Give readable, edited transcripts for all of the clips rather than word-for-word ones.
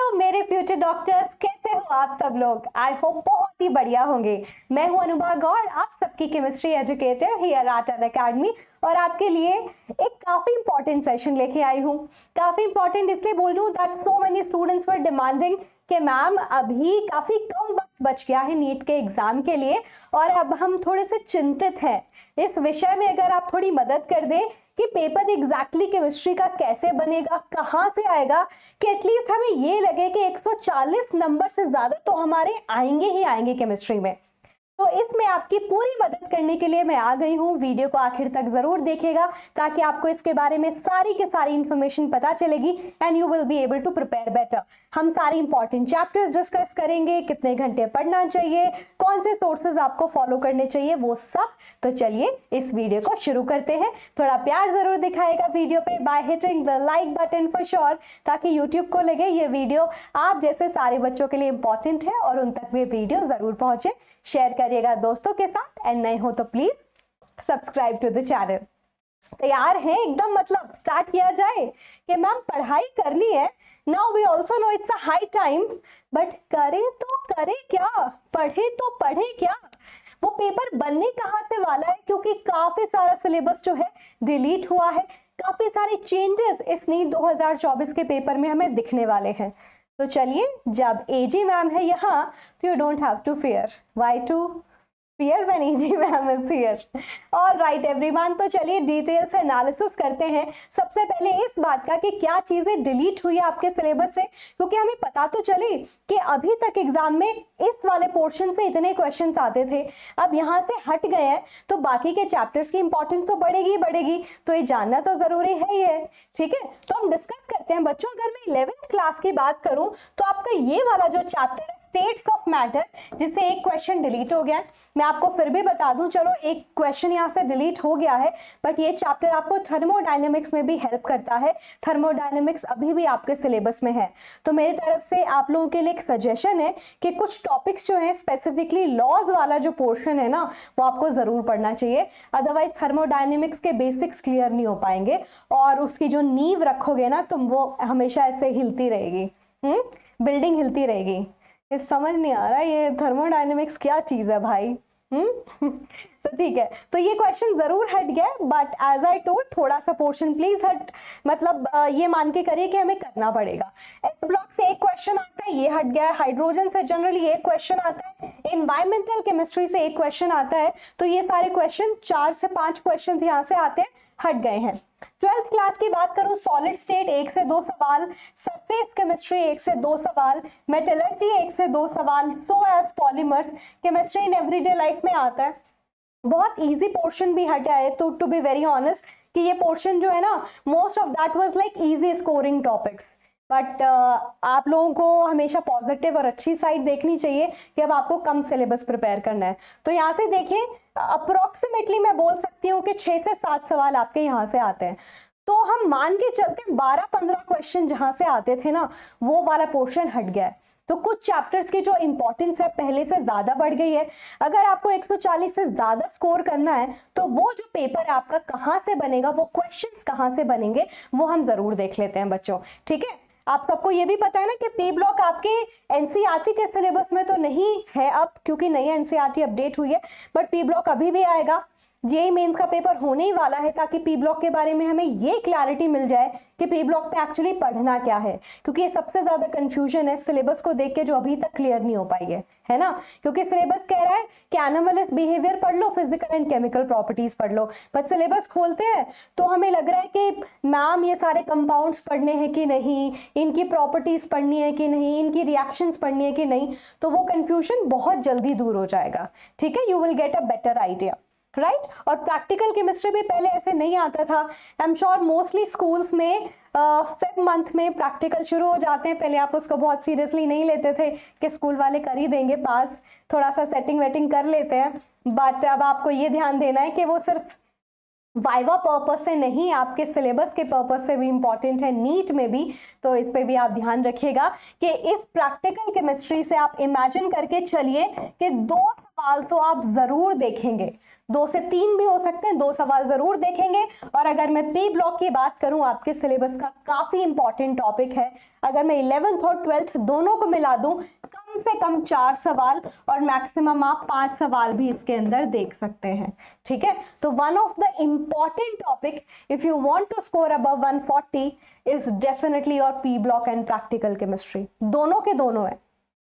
Hello मेरे future doctors, कैसे हो आप सब लोग। आई होप बहुत ही बढ़िया होंगे। मैं हूं अनुभा गौड़, आप सबकी chemistry educator here eight Unacademy, और आपके लिए एक काफी इंपॉर्टेंट सेशन लेके आई हूं। काफी इंपॉर्टेंट इसलिए बोल रही हूं that so many students were demanding कि मैम अभी काफी कम वक्त बच गया है नीट के एग्जाम के लिए और अब हम थोड़े से चिंतित हैं। इस विषय में अगर आप थोड़ी मदद कर दें कि पेपर एग्जैक्टली केमिस्ट्री का कैसे बनेगा, कहाँ से आएगा, कि एटलीस्ट हमें ये लगे कि 140 नंबर से ज्यादा तो हमारे आएंगे ही आएंगे केमिस्ट्री में। तो इसमें आपकी पूरी मदद करने के लिए मैं आ गई हूँ। वीडियो को आखिर तक जरूर देखिएगा ताकि आपको इसके बारे में सारी की सारी इंफॉर्मेशन पता चलेगी and you will be able to prepare better. हम सारे इंपॉर्टेंट चैप्टर्स डिस्कस करेंगे, कितने घंटे पढ़ना चाहिए, कौन से सोर्सेज आपको फॉलो करने चाहिए, वो सब। तो चलिए इस वीडियो को शुरू करते हैं। थोड़ा प्यार जरूर दिखाएगा वीडियो पे by hitting the like button for sure, ताकि यूट्यूब को लगे ये वीडियो आप जैसे सारे बच्चों के लिए इंपॉर्टेंट है और उन तक ये वीडियो जरूर पहुंचे। शेयर करिएगा दोस्तों के साथ एंड नए हो तो please subscribe to the channel. तैयार हैं एकदम, मतलब स्टार्ट किया जाए कि मैम पढ़ाई करनी है। Now we also know it's a high time, but करे तो करे क्या, पढ़े तो पढ़े क्या। वो पेपर बनने कहाँ से वाला है, क्योंकि काफी सारा सिलेबस जो है डिलीट हुआ है। काफी सारे चेंजेस इस नीट 2024 के पेपर में हमें दिखने वाले हैं। तो चलिए, जब एजी मैम है यहाँ तो you don't have to fear. Why to fear when AG ma'am is here? All right everyone, तो चलिए डिटेल से एनालिसिस करते हैं। सबसे पहले इस बात का कि क्या चीजें डिलीट हुई है आपके सिलेबस से, क्योंकि हमें पता तो चले कि अभी तक एग्जाम में इस वाले पोर्शन से इतने क्वेश्चंस आते थे, अब यहाँ से हट गए हैं तो बाकी के चैप्टर्स की इंपॉर्टेंस तो बढ़ेगी बढ़ेगी, तो ये जानना तो जरूरी है ही है। ठीक है, तो हम डिस्कस करते हैं बच्चों। अगर मैं 11th क्लास की बात करूं तो आपका ये वाला जो चैप्टर है स्टेट्स ऑफ मैटर, जिससे एक क्वेश्चन डिलीट हो गया है। मैं आपको फिर भी बता दूं, चलो एक क्वेश्चन यहाँ से डिलीट हो गया है, बट ये चैप्टर आपको थर्मोडायनेमिक्स में भी हेल्प करता है। थर्मोडायनेमिक्स अभी भी आपके सिलेबस में है। तो मेरी तरफ से आप लोगों के लिए एक सजेशन है कि कुछ टॉपिक्स जो है स्पेसिफिकली लॉज वाला जो पोर्शन है ना, वो आपको जरूर पढ़ना चाहिए। अदरवाइज थर्मोडायनेमिक्स के बेसिक्स क्लियर नहीं हो पाएंगे और उसकी जो नींव रखोगे ना तुम, वो हमेशा ऐसे हिलती रहेगी, बिल्डिंग हिलती रहेगी। ये समझ नहीं आ रहा ये थर्मोडायनेमिक्स क्या चीज है भाई। तो ठीक है, तो ये क्वेश्चन जरूर हट गया, बट एज आई टोल्ड थोड़ा सा पोर्शन प्लीज हट, मतलब ये मान के करिए कि हमें करना पड़ेगा। एस ब्लॉक से एक क्वेश्चन आता है, ये हट गया है। हाइड्रोजन से जनरली एक क्वेश्चन आता है। एनवायरमेंटल केमिस्ट्री से एक क्वेश्चन आता है। तो ये सारे क्वेश्चन 4 से 5 क्वेश्चन यहाँ से आते हैं, हट गए हैं। 12th क्लास की बात करूं, सॉलिड स्टेट 1 से 2 सवाल, सरफेस केमिस्ट्री 1 से 2 सवाल, मेटलर्जी 1 से 2 सवाल, so as polymers, chemistry in everyday life में आता है। बहुत इजी पोर्शन भी हटा है, तो टू बी वेरी ऑनेस्ट कि ये पोर्शन जो है ना, most of that was like easy scoring topics. But आप लोगों को हमेशा पॉजिटिव और अच्छी साइड देखनी चाहिए कि अब आपको कम सिलेबस प्रिपेयर करना है। तो यहाँ से देखें, अप्रोक्सीमेटली मैं बोल सकती हूँ कि 6 से 7 सवाल आपके यहाँ से आते हैं। तो हम मान के चलते हैं 12-15 क्वेश्चन जहाँ से आते थे ना, वो वाला पोर्शन हट गया है। तो कुछ चैप्टर्स की जो इंपॉर्टेंस है पहले से ज्यादा बढ़ गई है। अगर आपको 140 से ज्यादा स्कोर करना है तो वो जो पेपर है आपका कहाँ से बनेगा, वो क्वेश्चंस कहाँ से बनेंगे, वो हम जरूर देख लेते हैं बच्चों। ठीक है, आप सबको ये भी पता है ना कि पी ब्लॉक आपके एनसीईआरटी के सिलेबस में तो नहीं है अब, क्योंकि नई एनसीईआरटी अपडेट हुई है, बट पी ब्लॉक अभी भी आएगा। जेईई मेंस का पेपर होने ही वाला है, ताकि पी ब्लॉक के बारे में हमें ये क्लैरिटी मिल जाए कि पी ब्लॉक पे एक्चुअली पढ़ना क्या है, क्योंकि ये सबसे ज्यादा कंफ्यूजन है सिलेबस को देख के जो अभी तक क्लियर नहीं हो पाई है ना। क्योंकि सिलेबस कह रहा है कि एनोमलस बिहेवियर पढ़ लो, फिजिकल एंड केमिकल प्रॉपर्टीज पढ़ लो, बट सिलेबस खोलते हैं तो हमें लग रहा है कि मैम ये सारे कंपाउंड्स पढ़ने हैं कि नहीं, इनकी प्रॉपर्टीज पढ़नी है कि नहीं, इनकी रिएक्शंस पढ़नी है कि नहीं। तो वो कंफ्यूजन बहुत जल्दी दूर हो जाएगा। ठीक है, you will get a better idea, right. और प्रैक्टिकल केमिस्ट्री भी पहले ऐसे नहीं आता था। I am sure mostly schools में 5th मंथ में प्रैक्टिकल शुरू हो जाते हैं। पहले आप उसको बहुत सीरियसली नहीं लेते थे कि स्कूल वाले कर ही देंगे पास, थोड़ा सा सेटिंग वेटिंग कर लेते हैं। बट अब आपको ये ध्यान देना है कि वो सिर्फ वाइवा पर्पस से नहीं, आपके सिलेबस के पर्पस से भी इंपॉर्टेंट है, नीट में भी। तो इस पे भी आप ध्यान रखिएगा कि इस प्रैक्टिकल केमिस्ट्री से आप इमेजिन करके चलिए कि 2 सवाल तो आप जरूर देखेंगे, 2 से 3 भी हो सकते हैं, 2 सवाल जरूर देखेंगे। और अगर मैं पी ब्लॉक की बात करूं, आपके सिलेबस का काफी इंपॉर्टेंट टॉपिक है। अगर मैं 11th और 12th दोनों को मिला दूं, कम से कम 4 सवाल और मैक्सिमम आप 5 सवाल भी इसके अंदर देख सकते हैं। ठीक है, तो one of the important topic if you want to score above 140 is definitely your P block and practical chemistry, दोनों के दोनों है।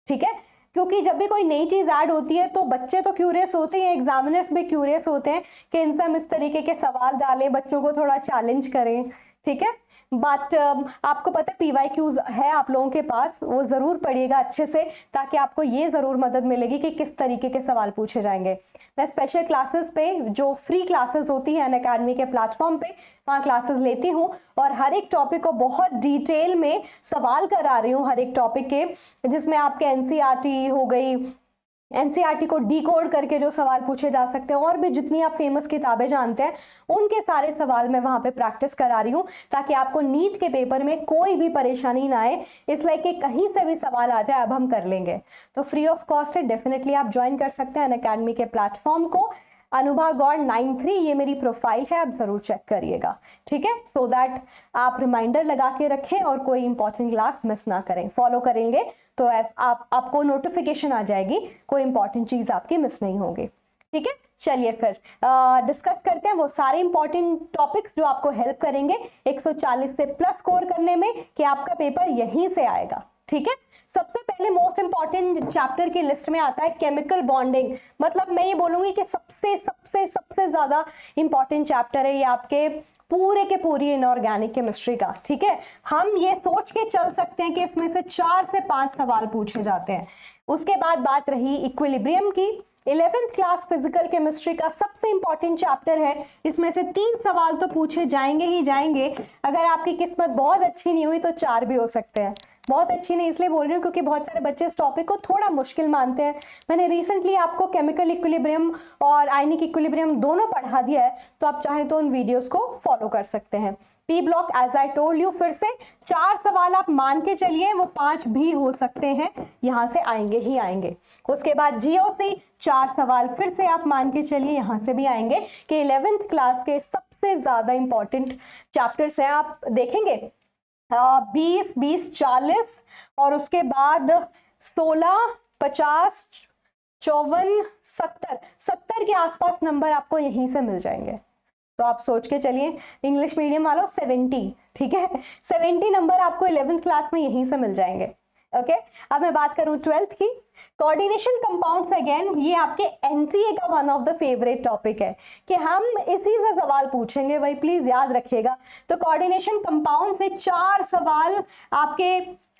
ठीक है, क्योंकि जब भी कोई नई चीज ऐड होती है तो बच्चे तो क्यूरियस होते हैं, एग्जामिनर्स भी क्यूरियस होते हैं कि इनसे हम इस तरीके के सवाल डालें, बच्चों को थोड़ा चैलेंज करें। ठीक है, बट आपको पता है पीवाईक्यूज है आप लोगों के पास, वो जरूर पढ़िएगा अच्छे से, ताकि आपको ये जरूर मदद मिलेगी कि किस तरीके के सवाल पूछे जाएंगे। मैं स्पेशल क्लासेस पे, जो फ्री क्लासेस होती है अनअकैडमी के प्लेटफॉर्म पे, वहाँ क्लासेस लेती हूँ और हर एक टॉपिक को बहुत डिटेल में सवाल करा रही हूँ, हर एक टॉपिक के, जिसमें आपके एनसीईआरटी हो गई, एनसीईआरटी को डिकोड करके जो सवाल पूछे जा सकते हैं, और भी जितनी आप फेमस किताबें जानते हैं उनके सारे सवाल मैं वहां पे प्रैक्टिस करा रही हूँ, ताकि आपको नीट के पेपर में कोई भी परेशानी ना आए, इसलिए कि कहीं से भी सवाल आ जाए अब हम कर लेंगे। तो फ्री ऑफ कॉस्ट है, डेफिनेटली आप ज्वाइन कर सकते हैं अनअकैडमी के प्लेटफॉर्म को। अनुभा गौड़ 93 ये मेरी प्रोफाइल है, आप जरूर चेक करिएगा। ठीक है, सो दैट आप रिमाइंडर लगा के रखें और कोई इंपॉर्टेंट क्लास मिस ना करें। फॉलो करेंगे तो आपको नोटिफिकेशन आ जाएगी, कोई इंपॉर्टेंट चीज आपकी मिस नहीं होगी। ठीक है, चलिए फिर डिस्कस करते हैं वो सारे इंपॉर्टेंट टॉपिक्स जो आपको हेल्प करेंगे 140 से प्लस स्कोर करने में, कि आपका पेपर यहीं से आएगा। ठीक है, सबसे पहले मोस्ट इंपॉर्टेंट चैप्टर की लिस्ट में आता है केमिकल बॉन्डिंग। मतलब मैं ये बोलूंगी कि सबसे सबसे सबसे ज्यादा इंपॉर्टेंट चैप्टर है ये आपके पूरे के पूरी इनऑर्गेनिक केमिस्ट्री का। ठीक है, हम ये सोच के चल सकते हैं कि इसमें से 4 से 5 सवाल पूछे जाते हैं। उसके बाद बात रही इक्विलिब्रियम की। 11th क्लास फिजिकल केमिस्ट्री का सबसे इंपॉर्टेंट चैप्टर है, इसमें से 3 सवाल तो पूछे जाएंगे ही जाएंगे। अगर आपकी किस्मत बहुत अच्छी नहीं हुई तो 4 भी हो सकते हैं। बहुत अच्छी नहीं इसलिए बोल रही हूँ क्योंकि बहुत सारे बच्चे इस टॉपिक को थोड़ा मुश्किल मानते हैं। मैंने रिसेंटली आपको केमिकल इक्विलिब्रियम और आयनिक इक्विलिब्रियम दोनों पढ़ा दिया है, तो आप चाहें तो उन वीडियोस को फॉलो कर सकते हैं। P block as I told you, फिर से 4 सवाल आप मान के चलिए, वो 5 भी हो सकते हैं, यहां से आएंगे ही आएंगे। उसके बाद जीओसी 4 सवाल फिर से आप मान के चलिए, यहां से भी आएंगे, कि 11th क्लास के सबसे ज्यादा इंपॉर्टेंट चैप्टर्स हैं। आप देखेंगे 20, 20, 40 और उसके बाद 16, 50, 54, 70 के आसपास नंबर आपको यहीं से मिल जाएंगे। तो आप सोच के चलिए, इंग्लिश मीडियम वालों 70, ठीक है, 70 नंबर आपको 11th क्लास में यहीं से मिल जाएंगे। ओके, अब मैं बात करूं 12th की, कोऑर्डिनेशन कंपाउंड्स। अगेन ये आपके एनटीए का one of the favourite topic है कि हम इसी से सवाल पूछेंगे, भाई प्लीज याद रखिएगा। तो कोऑर्डिनेशन कंपाउंड से 4 सवाल आपके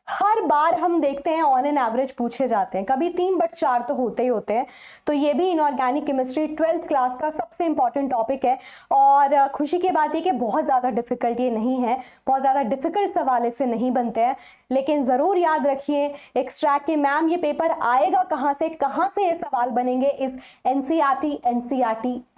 हर बार हम देखते हैं ऑन एन एवरेज पूछे जाते हैं, कभी 3 बट 4 तो होते ही होते हैं। तो ये भी इनऑर्गेनिक केमिस्ट्री 12th क्लास का सबसे इंपॉर्टेंट टॉपिक है। और खुशी की बात है कि बहुत ज़्यादा डिफिकल्ट ये नहीं है, बहुत ज़्यादा डिफिकल्ट सवाल इससे नहीं बनते हैं। लेकिन ज़रूर याद रखिए एक्सट्रैक्ट के मैम ये पेपर आएगा कहाँ से ये सवाल बनेंगे, इस एनसीईआरटी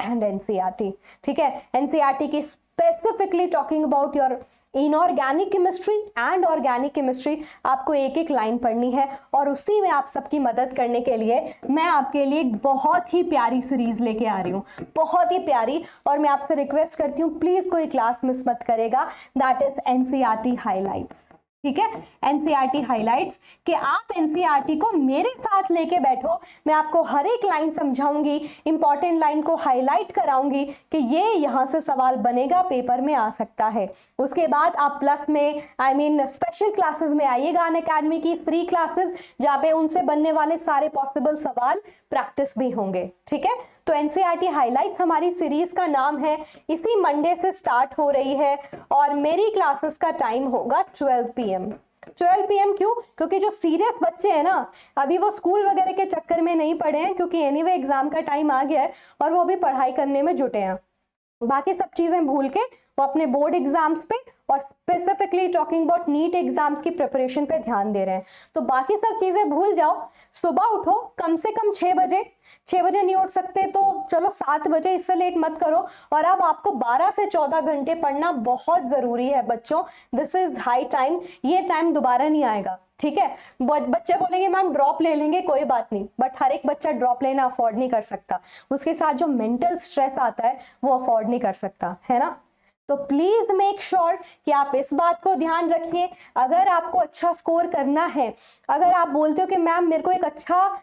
एंड एनसीईआरटी। ठीक है, एनसीईआरटी की specifically talking about your inorganic chemistry and organic chemistry, आपको एक एक लाइन पढ़नी है। और उसी में आप सबकी मदद करने के लिए मैं आपके लिए एक बहुत ही प्यारी सीरीज लेके आ रही हूँ, बहुत ही प्यारी। और मैं आपसे रिक्वेस्ट करती हूँ प्लीज कोई क्लास मिस मत करेगा, दैट इज एनसीईआरटी हाइलाइट्स। ठीक है, एनसीईआरटी हाइलाइट्स, कि आप एनसीईआरटी को मेरे साथ लेके बैठो, मैं आपको हर एक लाइन समझाऊंगी, इंपॉर्टेंट लाइन को हाईलाइट कराऊंगी कि ये यहाँ से सवाल बनेगा, पेपर में आ सकता है। उसके बाद आप प्लस में स्पेशल क्लासेस में आइएगा, अनअकैडमी की फ्री क्लासेस, जहाँ पे उनसे बनने वाले सारे पॉसिबल सवाल प्रैक्टिस भी होंगे। ठीक है, तो एनसीईआरटी हाइलाइट्स हमारी सीरीज का नाम है, इसी मंडे से स्टार्ट हो रही है और मेरी क्लासेस का टाइम होगा 12 PM। 12 PM क्यों? क्योंकि जो सीरियस बच्चे हैं ना, अभी वो स्कूल वगैरह के चक्कर में नहीं पड़े हैं, क्योंकि एनीवे एग्जाम का टाइम आ गया है और वो अभी पढ़ाई करने में जुटे हैं। बाकी सब चीजें भूल के वो अपने बोर्ड एग्जाम्स पे और specifically talking about NEET exams की प्रिपरेशन पे ध्यान दे रहे हैं। तो बाकी सब चीजें भूल जाओ, सुबह उठो कम से कम 6 बजे, 6 बजे नहीं उठ सकते तो चलो 7 बजे, इससे लेट मत करो। और अब आपको 12 से 14 घंटे पढ़ना बहुत जरूरी है बच्चों, दिस इज हाई टाइम, ये टाइम दोबारा नहीं आएगा। ठीक है। बच्चे बोलेंगे मैम ड्रॉप ले लेंगे, कोई बात नहीं, बट हर एक बच्चा ड्रॉप लेना अफोर्ड नहीं कर सकता, उसके साथ जो मेंटल स्ट्रेस आता है वो अफोर्ड नहीं कर सकता, है ना। तो प्लीज मेक श्योर कि आप इस बात को ध्यान रखिए। अगर आपको अच्छा स्कोर करना है, अगर आप बोलते हो कि मैम मेरे को एक अच्छा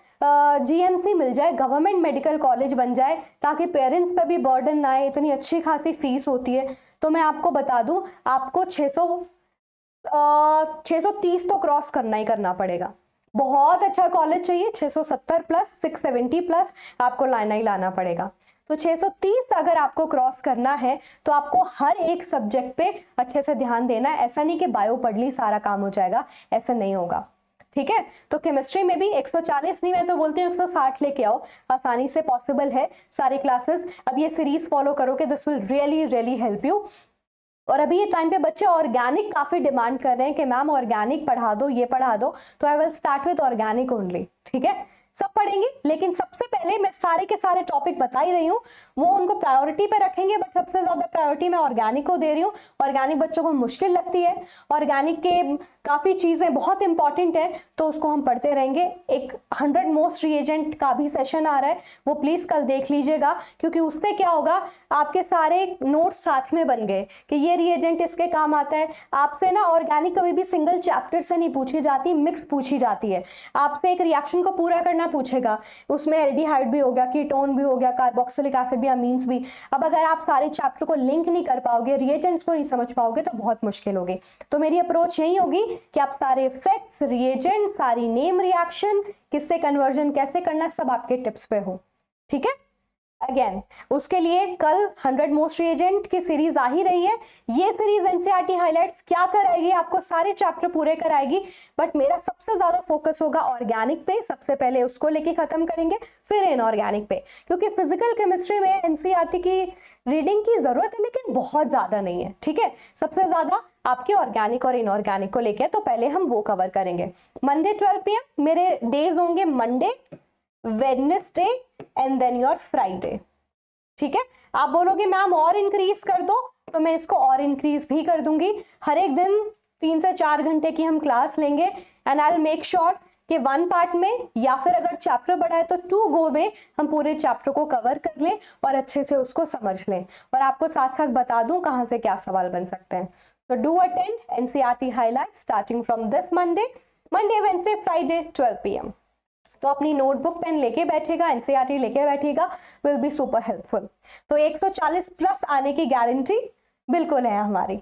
जीएमसी मिल जाए, गवर्नमेंट मेडिकल कॉलेज बन जाए, ताकि पेरेंट्स पे भी बर्डन ना आए, इतनी अच्छी खासी फीस होती है, तो मैं आपको बता दूं आपको 630 तो क्रॉस करना ही करना पड़ेगा। बहुत अच्छा कॉलेज चाहिए, 670 प्लस 670 प्लस आपको लाना ही लाना पड़ेगा। तो 630 अगर आपको क्रॉस करना है तो आपको हर एक सब्जेक्ट पे अच्छे से ध्यान देना है। ऐसा नहीं कि बायो पढ़ ली सारा काम हो जाएगा, ऐसा नहीं होगा, ठीक है। तो केमिस्ट्री में भी 140 नहीं, मैं तो बोलती हूँ 160 लेके आओ, आसानी से पॉसिबल है सारी क्लासेस। अब ये सीरीज फॉलो करोगे, this will really really help you. और अभी ये टाइम पे बच्चे ऑर्गेनिक काफी डिमांड कर रहे हैं कि मैम ऑर्गेनिक पढ़ा दो, ये पढ़ा दो, तो I will start with organic only, ठीक है। सब पढ़ेंगे, लेकिन सबसे पहले मैं सारे के सारे टॉपिक बता ही रही हूँ, वो उनको प्रायोरिटी पे रखेंगे, बट सबसे ज्यादा प्रायोरिटी मैं ऑर्गेनिक को दे रही हूँ। ऑर्गेनिक बच्चों को मुश्किल लगती है, ऑर्गेनिक के काफी चीजें बहुत इंपॉर्टेंट है, तो उसको हम पढ़ते रहेंगे। एक 100 मोस्ट रिएजेंट का भी सेशन आ रहा है, वो प्लीज कल देख लीजिएगा, क्योंकि उससे क्या होगा, आपके सारे नोट्स साथ में बन गए कि ये रिएजेंट इसके काम आता है। आपसे ना ऑर्गेनिक कभी भी सिंगल चैप्टर से नहीं पूछी जाती, मिक्स पूछी जाती है। आपसे एक रिएक्शन को पूरा करना पूछेगा, उसमें एल्डिहाइड भी हो गया, कीटोन भी हो गया, कार्बोक्सिलिक एसिड भी, अमीन्स भी। अब अगर आप सारे चैप्टर को लिंक नहीं कर पाओगे, रिएजेंट्स को नहीं समझ पाओगे, तो बहुत मुश्किल होगी। तो मेरी अप्रोच यही होगी कि आप सारे इफेक्ट्स, रिएजेंट, सारी नेम रिएक्शन, किससे कन्वर्जन कैसे करना है, सब आपके टिप्स पे हो, ठीक है। अगेन उसके लिए कल 100 मोस्ट रिएजेंट की सीरीज आ ही रही है। ये सीरीज एनसीईआरटी हाइलाइट्स क्या कराएगी, आपको सारे चैप्टर पूरे कराएगी, बट मेरा सबसे ज्यादा फोकस होगा ऑर्गेनिक पे। सबसे पहले उसको लेके खत्म करेंगे, फिर इनऑर्गेनिक पे, क्योंकि फिजिकल केमिस्ट्री में एनसीईआरटी की रीडिंग की जरूरत है, लेकिन बहुत ज्यादा नहीं है, ठीक है। सबसे ज्यादा आपके ऑर्गेनिक और इनऑर्गेनिक को लेके, तो पहले हम वो कवर करेंगे। मंडे 12 PM मेरे डेज होंगे, Monday, Wednesday and then your Friday, ठीक है। आप बोलोगे मैम और इंक्रीज कर दो, तो मैं इसको और इंक्रीज भी कर दूंगी। हर एक दिन 3 से 4 घंटे की हम क्लास लेंगे, and I will make sure कि 1 पार्ट में, या फिर अगर चैप्टर बड़ा है तो 2 गो में हम पूरे चैप्टर को कवर कर लें और अच्छे से उसको समझ लें, और आपको साथ साथ बता दूं कहां से क्या सवाल बन सकते हैं। तो do attend NCERT highlight starting from this Monday, Wednesday, Friday 12 PM। तो अपनी नोटबुक पेन लेके बैठेगा, एनसीईआरटी लेके बैठेगा, विल बी सुपर हेल्पफुल। तो 140 प्लस आने की गारंटी बिल्कुल है हमारी,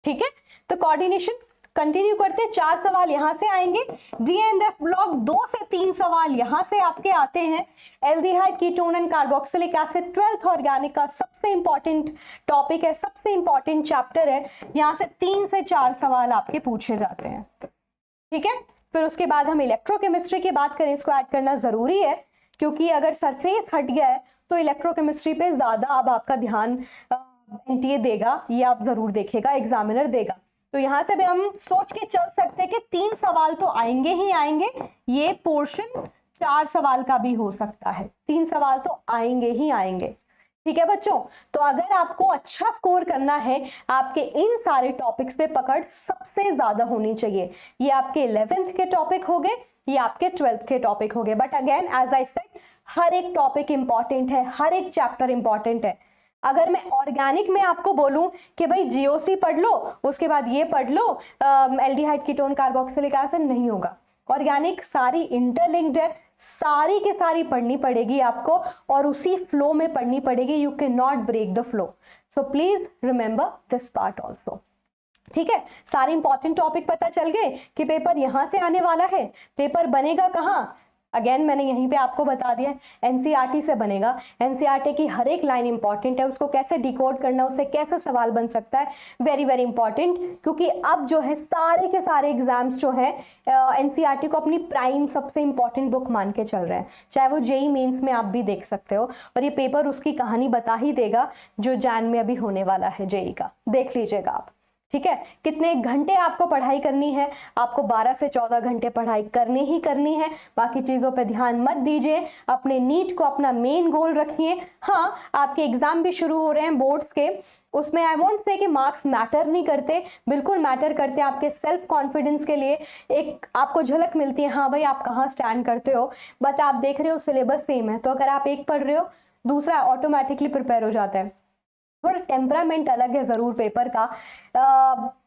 ठीक है। तो कोऑर्डिनेशन कंटिन्यू करते, 4 सवाल यहां से आएंगे, डी एंड एफ ब्लॉक 2 से 3 सवाल यहां से आपके आते हैं। Aldehyde, ketone and carboxylic acid 12th organic का सबसे इंपॉर्टेंट टॉपिक है, सबसे इंपॉर्टेंट चैप्टर है, यहां से 3 से 4 सवाल आपके पूछे जाते हैं, ठीक है। फिर उसके बाद हम इलेक्ट्रोकेमिस्ट्री की बात करें, इसको ऐड करना जरूरी है, क्योंकि अगर सरफेस हट गया है तो इलेक्ट्रोकेमिस्ट्री पे ज्यादा अब आपका ध्यान एनटीए देगा, ये आप जरूर देखेगा, एग्जामिनर देगा। तो यहाँ से भी हम सोच के चल सकते हैं कि 3 सवाल तो आएंगे ही आएंगे, ये पोर्शन 4 सवाल का भी हो सकता है, 3 सवाल तो आएंगे ही आएंगे, ठीक है बच्चों। तो अगर आपको अच्छा स्कोर करना है, आपके इन सारे टॉपिक्स पे पकड़ सबसे ज्यादा होनी चाहिए। ये आपके 11th के टॉपिक हो गए, ये आपके 12th के टॉपिक हो गए, but again as I said, हर एक टॉपिक इंपॉर्टेंट है, हर एक चैप्टर इंपॉर्टेंट है। अगर मैं ऑर्गेनिक में आपको बोलूं कि भाई जीओसी पढ़ लो, उसके बाद ये पढ़ लो, एल्डिहाइड, कीटोन, कार्बोक्सिलिक एसिड, नहीं होगा। ऑर्गेनिक सारी इंटरलिंक्ड है, सारी के सारी पढ़नी पड़ेगी आपको, और उसी फ्लो में पढ़नी पड़ेगी। You can not break the flow, so please remember this part also, ठीक है। सारे इंपॉर्टेंट टॉपिक पता चल गए कि पेपर यहां से आने वाला है, पेपर बनेगा कहां, अगेन मैंने यहीं पे आपको बता दिया, एनसीईआरटी से बनेगा। एनसीईआरटी की हर एक लाइन इंपॉर्टेंट है, उसको कैसे डिकोड करना, उससे कैसे सवाल बन सकता है, वेरी वेरी इंपॉर्टेंट, क्योंकि अब जो है सारे के सारे एग्जाम्स जो है एनसीईआरटी को अपनी प्राइम सबसे इंपॉर्टेंट बुक मान के चल रहे हैं, चाहे वो जेईई मेंस में आप भी देख सकते हो, और ये पेपर उसकी कहानी बता ही देगा जो जैन में अभी होने वाला है जेईई का, देख लीजिएगा आप, ठीक है। कितने घंटे आपको पढ़ाई करनी है, आपको 12 से 14 घंटे पढ़ाई करनी ही करनी है, बाकी चीजों पे ध्यान मत दीजिए, अपने नीट को अपना मेन गोल रखिए। हाँ, आपके एग्जाम भी शुरू हो रहे हैं बोर्ड्स के, उसमें आई वोंट से कि मार्क्स मैटर नहीं करते, बिल्कुल मैटर करते हैं आपके सेल्फ कॉन्फिडेंस के लिए। एक आपको झलक मिलती है, हाँ भाई आप कहाँ स्टैंड करते हो, बट आप देख रहे हो सिलेबस सेम है, तो अगर आप एक पढ़ रहे हो दूसरा ऑटोमेटिकली प्रिपेयर हो जाता है। थोड़ा टेम्परामेंट अलग है ज़रूर पेपर का।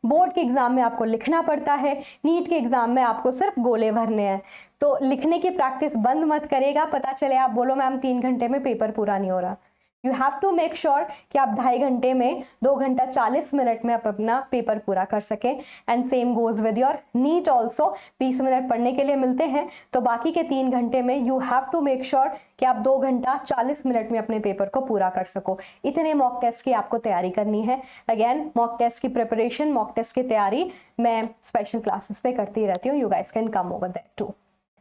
बोर्ड के एग्ज़ाम में आपको लिखना पड़ता है, नीट के एग्ज़ाम में आपको सिर्फ गोले भरने हैं, तो लिखने की प्रैक्टिस बंद मत करेगा, पता चले आप बोलो मैम 3 घंटे में पेपर पूरा नहीं हो रहा। You have to make sure कि आप 2.5 घंटे में 2 घंटा 40 मिनट में आप अपना पेपर पूरा कर सकें। And same goes with your NEET also, 20 minute पढ़ने के लिए मिलते हैं, तो बाकी के 3 घंटे में you have to make sure कि आप 2 घंटा 40 मिनट में अपने पेपर को पूरा कर सको। इतने मॉक टेस्ट की आपको तैयारी करनी है। अगेन मॉक टेस्ट की प्रिपरेशन, मॉक टेस्ट की तैयारी मैं स्पेशल क्लासेस पे करती रहती हूँ, you guys can come over that too.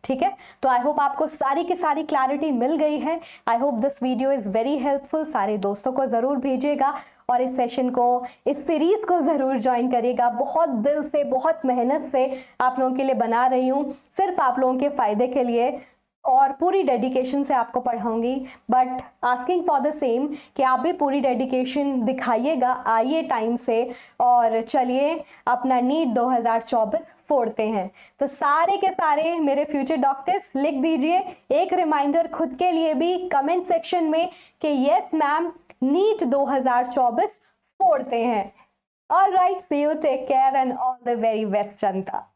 ठीक है, तो आई होप आपको सारी की सारी क्लैरिटी मिल गई है। I hope this video is very helpful. सारे दोस्तों को जरूर भेजिएगा और इस सेशन को, इस सीरीज को जरूर ज्वाइन करिएगा। बहुत दिल से, बहुत मेहनत से आप लोगों के लिए बना रही हूँ, सिर्फ आप लोगों के फायदे के लिए, और पूरी डेडिकेशन से आपको पढ़ाऊंगी, but asking for the same कि आप भी पूरी डेडिकेशन दिखाइएगा, आइए टाइम से, और चलिए अपना नीट 2024 फोड़ते हैं। तो सारे के सारे मेरे फ्यूचर डॉक्टर्स लिख दीजिए एक रिमाइंडर खुद के लिए भी कमेंट सेक्शन में कि यस मैम नीट 2024 फोड़ते हैं। All right, see you, take care and all the very best Janata.